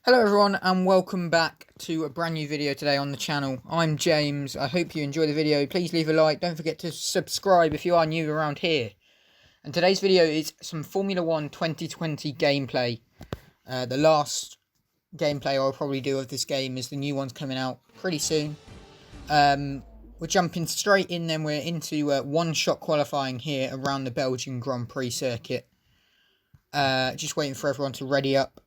Hello everyone and welcome back to a brand new video today on the channel. I'm James. I hope you enjoy the video. Please leave a like. Don't forget to subscribe if you are new around here. And today's video is some Formula 1 2020 gameplay. The last gameplay I'll probably do of this game is the new one's coming out pretty soon. We're jumping straight in then. We're into one-shot qualifying here around the Belgian Grand Prix circuit. Just waiting for everyone to ready up.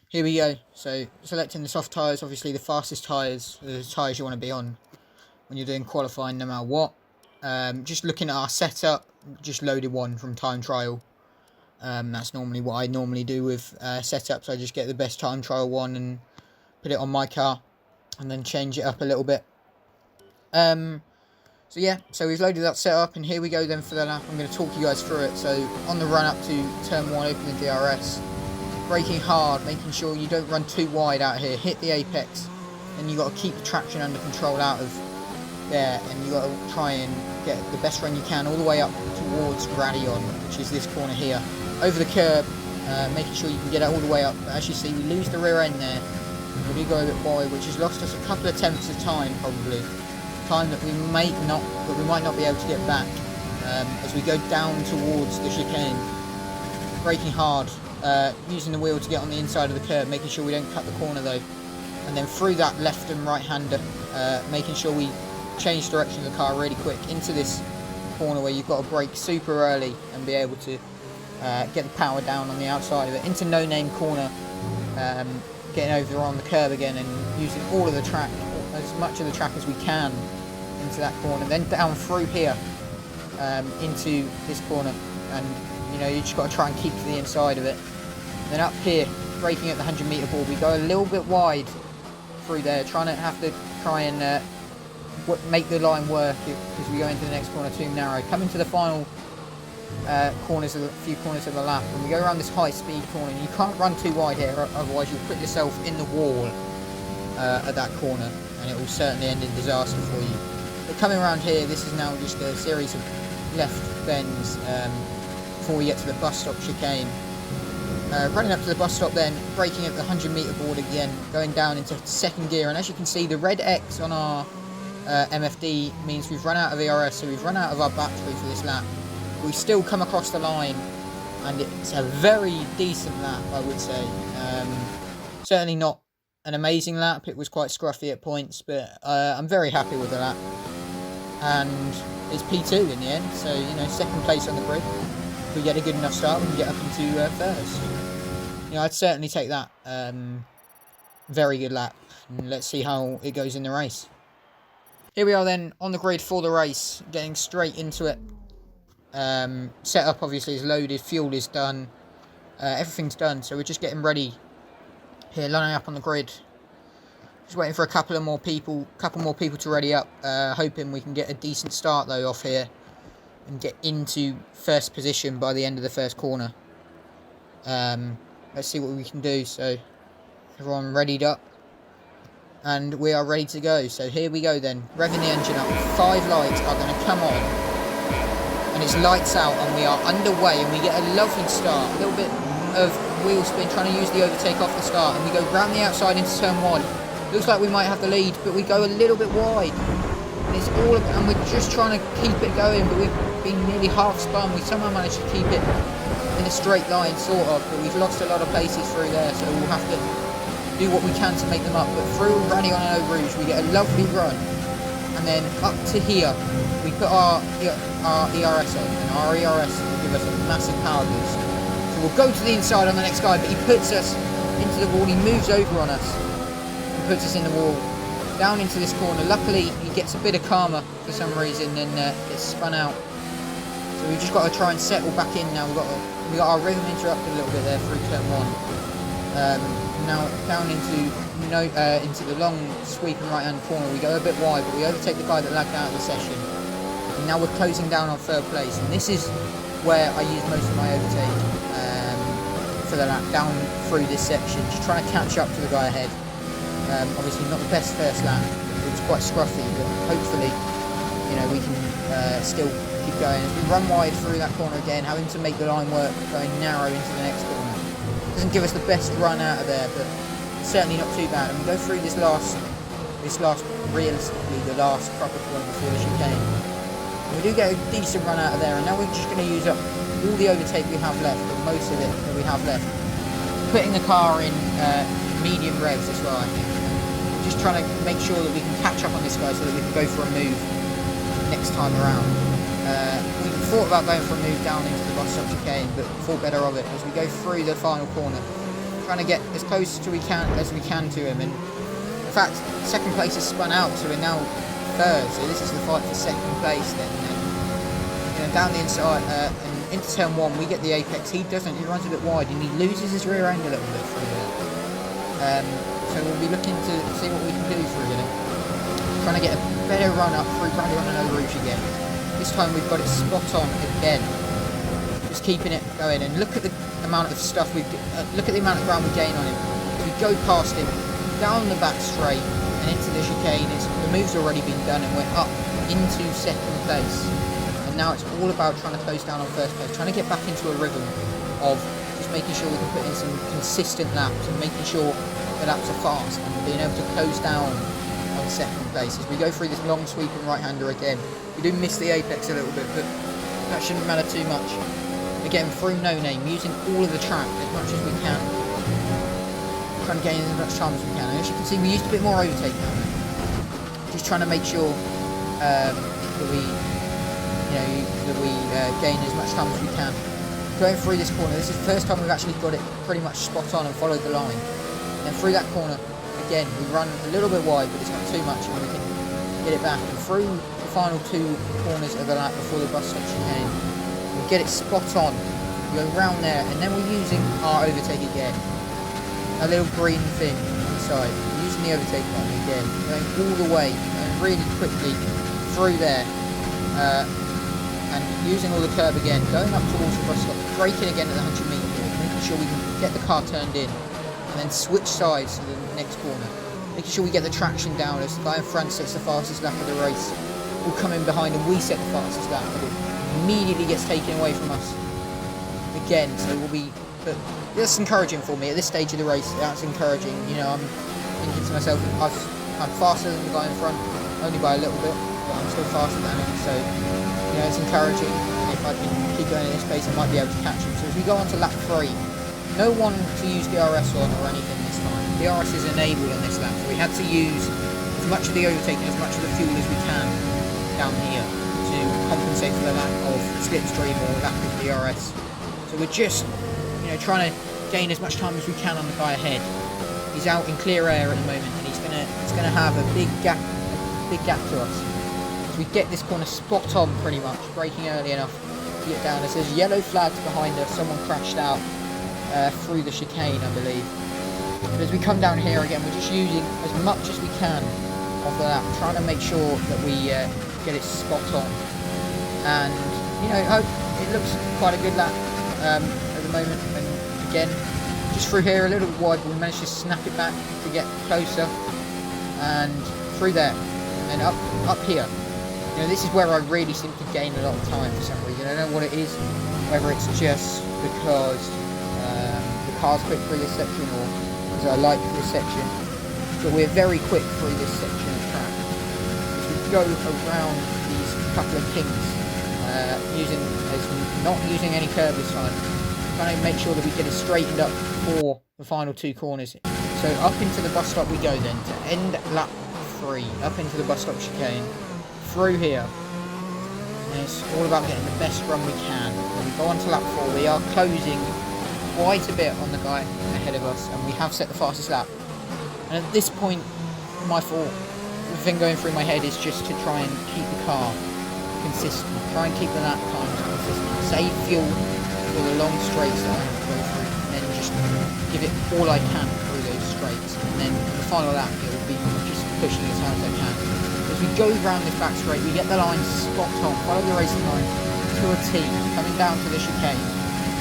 Here we go. So selecting the soft tyres, obviously the fastest tyres, the tyres you want to be on when you're doing qualifying no matter what. Just looking at our setup, just loaded one from time trial. That's normally what I normally do with setups. I just get the best time trial one and put it on my car and then change it up a little bit. So yeah, so we've loaded that setup and here we go then for the lap. I'm going to talk you guys through it. So on the run up to turn 1, open the DRS. Braking hard, making sure you don't run too wide out here. Hit the apex, and you got to keep the traction under control out of there, and you got to try and get the best run you can all the way up towards Radion, which is this corner here. Over the curb, making sure you can get it all the way up. But as you see, we lose the rear end there. We do go a bit wide, which has lost us a couple of tenths of time probably. Time that we might not be able to get back as we go down towards the chicane. Braking hard. Using the wheel to get on the inside of the curb, making sure we don't cut the corner though, and then through that left and right hander, making sure we change direction of the car really quick into this corner where you've got to brake super early and be able to get the power down on the outside of it, into no name corner, getting over on the curb again and using all of the track, as much of the track as we can into that corner, then down through here into this corner, and you know, you just got to try and keep to the inside of it. Then up here, braking at the 100-metre board, we go a little bit wide through there, try and make the line work as we go into the next corner too narrow. Coming to the final few corners of the lap, and we go around this high-speed corner. And you can't run too wide here, otherwise you'll put yourself in the wall at that corner, and it will certainly end in disaster for you. But coming around here, this is now just a series of left bends before we get to the bus stop chicane. Running up to the bus stop then, braking at the 100-metre board again, going down into second gear, and as you can see the red X on our MFD means we've run out of ERS, so we've run out of our battery for this lap. We still come across the line, and it's a very decent lap, I would say. Certainly not an amazing lap, it was quite scruffy at points, but I'm very happy with the lap. And it's P2 in the end, so you know, second place on the grid. If we get a good enough start, we can get up into first. You know, I'd certainly take that. Very good lap. And let's see how it goes in the race. Here we are then on the grid for the race, getting straight into it. Setup obviously is loaded, fuel is done, everything's done, so we're just getting ready here, lining up on the grid. Just waiting for a couple more people to ready up. Hoping we can get a decent start though off here and get into first position by the end of the first corner. Let's see what we can do. So everyone readied up and we are ready to go. So here we go then, revving the engine up. 5 lights are going to come on and it's lights out and we are underway, and we get a lovely start. A little bit of wheel spin, trying to use the overtake off the start, and we go round the outside into turn 1. Looks like we might have the lead, but we go a little bit wide. And we're just trying to keep it going, but we've been nearly half spun. We somehow managed to keep it in a straight line, sort of, but we've lost a lot of places through there, so we'll have to do what we can to make them up. But through Radion and Eau Rouge, we get a lovely run, and then up to here, we put our ERS on, and our ERS will give us a massive power boost. So we'll go to the inside on the next guy, but he puts us into the wall, he moves over on us, and puts us in the wall. Down into this corner. Luckily, he gets a bit of karma for some reason and gets spun out. So we've just got to try and settle back in now. We got our rhythm interrupted a little bit there through turn 1. Now down into the long sweeping right-hand corner. We go a bit wide, but we overtake the guy that lagged out of the session. And now we're closing down on third place. And this is where I use most of my overtake for the lap, down through this section, just trying to catch up to the guy ahead. Obviously not the best first lap, it was quite scruffy, but hopefully, you know, we can still keep going. As we run wide through that corner again, having to make the line work, going narrow into the next corner. Doesn't give us the best run out of there, but certainly not too bad. And we go through this last realistically the last proper corner before the chicane. And we do get a decent run out of there, and now we're just going to use up all the overtake we have left, or most of it that we have left. Putting the car in medium revs as well, I think. Just trying to make sure that we can catch up on this guy so that we can go for a move next time around. We thought about going for a move down into the bus stop chicane, but thought better of it as we go through the final corner, trying to get as close as we can to him. And in fact, second place is spun out, so we're now third. So this is the fight for second place then. And, down the inside and into turn 1, we get the apex. He doesn't. He runs a bit wide and he loses his rear end a little bit through there. So we'll be looking to see what we can do through here. Trying to get a better run up through Bradley on an Rouge again. This time we've got it spot on again. Just keeping it going, and look at the amount of stuff look at the amount of ground we gain on him. We go past him, down the back straight and into the chicane. The move's already been done and we're up into second place. And now it's all about trying to close down on first place, trying to get back into a rhythm of just making sure we can put in some consistent laps and making sure the laps are fast and being able to close down on second place. As we go through this long sweeping right-hander again, we do miss the apex a little bit, but that shouldn't matter too much. Again, through No Name, using all of the track as much as we can, trying to gain as much time as we can. And as you can see, we used a bit more overtake now, just trying to make sure that we gain as much time as we can. Going through this corner, this is the first time we've actually got it pretty much spot on and followed the line. And then through that corner, again, we run a little bit wide, but it's not too much, and we can get it back. And through the final 2 corners of the lap before the bus stop chicane, we get it spot on. We go round there, and then we're using our overtake again. A little green thing inside. We're using the overtake button again, going all the way, and really quickly through there. And using all the curb again, going up towards the bus stop, braking again at the 100 metre point, making sure we can get the car turned in, and then switch sides to the next corner, making sure we get the traction down as the guy in front sets the fastest lap of the race. We'll come in behind and we set the fastest lap, but it immediately gets taken away from us again. So but that's encouraging for me at this stage of the race. That's encouraging. I'm thinking to myself, I'm faster than the guy in front, only by a little bit, but I'm still faster than him. So it's encouraging. And if I can keep going at this pace, I might be able to catch him. So as we go on to lap 3, no one to use DRS on or anything this time. DRS is enabled on this lap, so we had to use as much of the overtake and as much of the fuel as we can down here to compensate for the lack of slipstream or lack of DRS. So we're just, trying to gain as much time as we can on the guy ahead. He's out in clear air at the moment, and he's gonna have a big gap to us. So we get this corner spot on pretty much, braking early enough to get down. It says yellow flags behind us. Someone crashed out through the chicane, I believe. But as we come down here again, we're just using as much as we can of the lap, trying to make sure that we get it spot on. And it looks quite a good lap at the moment. And again, just through here a little bit wide, but we managed to snap it back to get closer, and through there, and then up here. This is where I really seem to gain a lot of time for some reason. I don't know what it is, whether it's just because the car's quick through this section or because I like this section. But we're very quick through this section of track. As we go around these couple of kinks, not using any curb this time, trying to make sure that we get it straightened up for the final 2 corners. So up into the bus stop we go then, to end lap 3, up into the bus stop chicane, through here. And it's all about getting the best run we can. When we go on to lap 4, we are closing quite a bit on the guy ahead of us, and we have set the fastest lap. And at this point, the thing going through my head is just to try and keep the car consistent, try and keep the lap times consistent, save fuel for the long straights that I have to go through, and then just give it all I can through those straights. And then the final lap, it will be just pushing as hard as I can. As we go round this back straight, we get the line spot on, follow the racing line to a T, coming down to the chicane.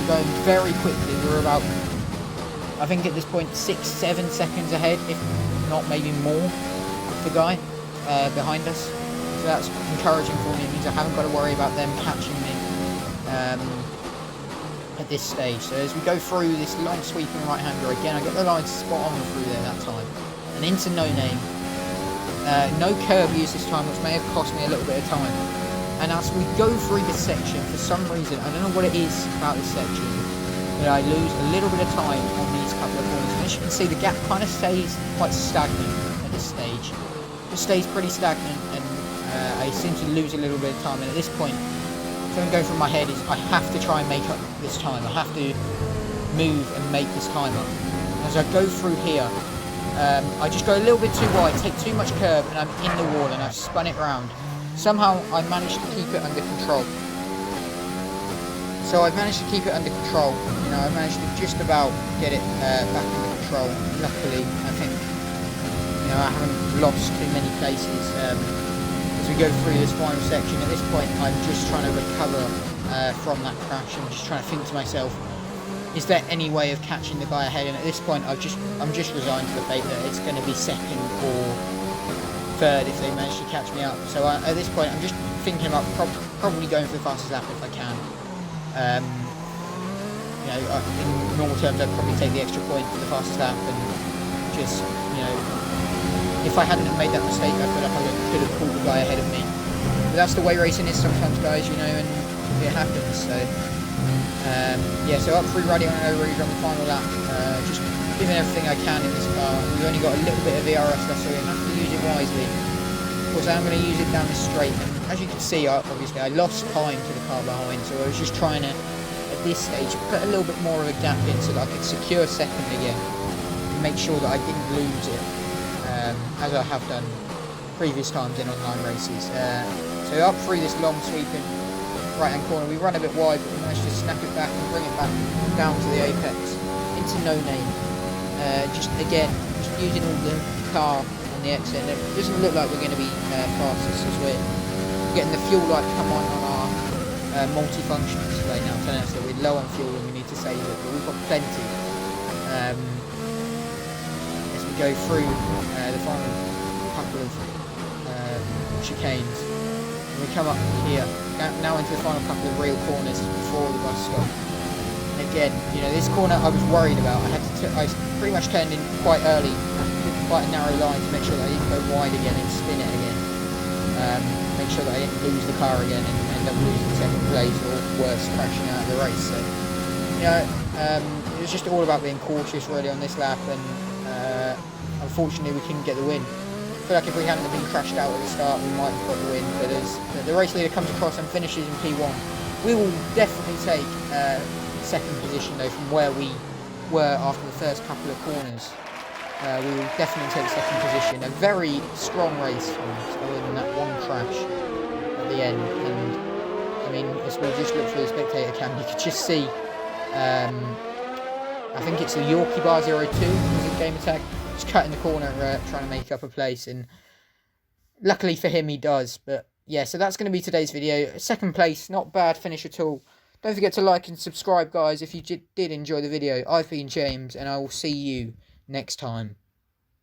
We're going very quickly. We're about, I think at this point, 6-7 seconds ahead, if not maybe more, of the guy behind us. So that's encouraging for me. It means I haven't got to worry about them catching me at at this stage. So as we go through this long sweeping right-hander, again, I get the line spot on through there that time. And into No Name. No curb use this time, which may have cost me a little bit of time. And as we go through this section, for some reason, I don't know what it is about this section, but I lose a little bit of time on these couple of corners. And as you can see, the gap kind of stays quite stagnant at this stage. It stays pretty stagnant, and I seem to lose a little bit of time. And at this point, something going through my head is I have to try and make up this time. I have to move and make this time up. As I go through here, I just go a little bit too wide, take too much curb, and I'm in the wall, and I've spun it round. Somehow I managed to keep it under control. So I've managed to keep it under control. You know, I managed to just about get it back under control. Luckily, I think, you know, I haven't lost too many places. As we go through this final section, at this point, I'm just trying to recover from that crash. I'm just trying to think to myself, is there any way of catching the guy ahead? And at this point, I'm just resigned to the fate that it's going to be second or third if they manage to catch me up. So at this point, I'm just thinking about probably going for the fastest lap if I can. You know, in normal terms, I'd probably take the extra point for the fastest lap, and just, you know, if I hadn't have made that mistake, I feel like I could have pulled the guy ahead of me. But that's the way racing is sometimes, guys, you know, and it happens. So yeah, so up through Ruddy on an overage on the final lap, just giving everything I can in this car. We've only got a little bit of VRS left, so we have to use it wisely. Of course, I'm going to use it down the straight, and as you can see, obviously I lost time to the car behind, so I was just trying to, at this stage, put a little bit more of a gap in so that I could secure second again, and make sure that I didn't lose it, as I have done previous times in online races. So up through this long sweeping right-hand corner, we run a bit wide, but we managed to snap it back and bring it back down to the apex, into No Name. Just using all the car on the exit. And it doesn't look like we're going to be fastest, as we're getting the fuel light come on our multifunction display now, telling us that we're low on fuel and we need to save it, but we've got plenty. As we go through the final couple of chicanes, and we come up here now into the final couple of real corners before the bus stop. And again, you know, this corner I was worried about. I pretty much turned in quite early, quite a narrow line, to make sure that I didn't go wide again and spin it again. Make sure that I didn't lose the car again and end up losing second place, or worse, crashing out of the race. So, you know, it was just all about being cautious really on this lap, and unfortunately we couldn't get the win. I feel like if we hadn't have been crashed out at the start, we might have got the win. But as the race leader comes across and finishes in P1, we will definitely take second position though from where we were after the first couple of corners. We will definitely take second position. A very strong race from us, other than that one crash at the end. And I mean, as we just look through the spectator cam, you could just see, I think it's the Yorkie Bar 02 was a game attack, just cutting the corner, trying to make up a place, and luckily for him he does. But yeah, so that's going to be today's video. Second place, not bad finish at all. Don't forget to like and subscribe, guys, if you did enjoy the video. I've been James, and I will see you next time.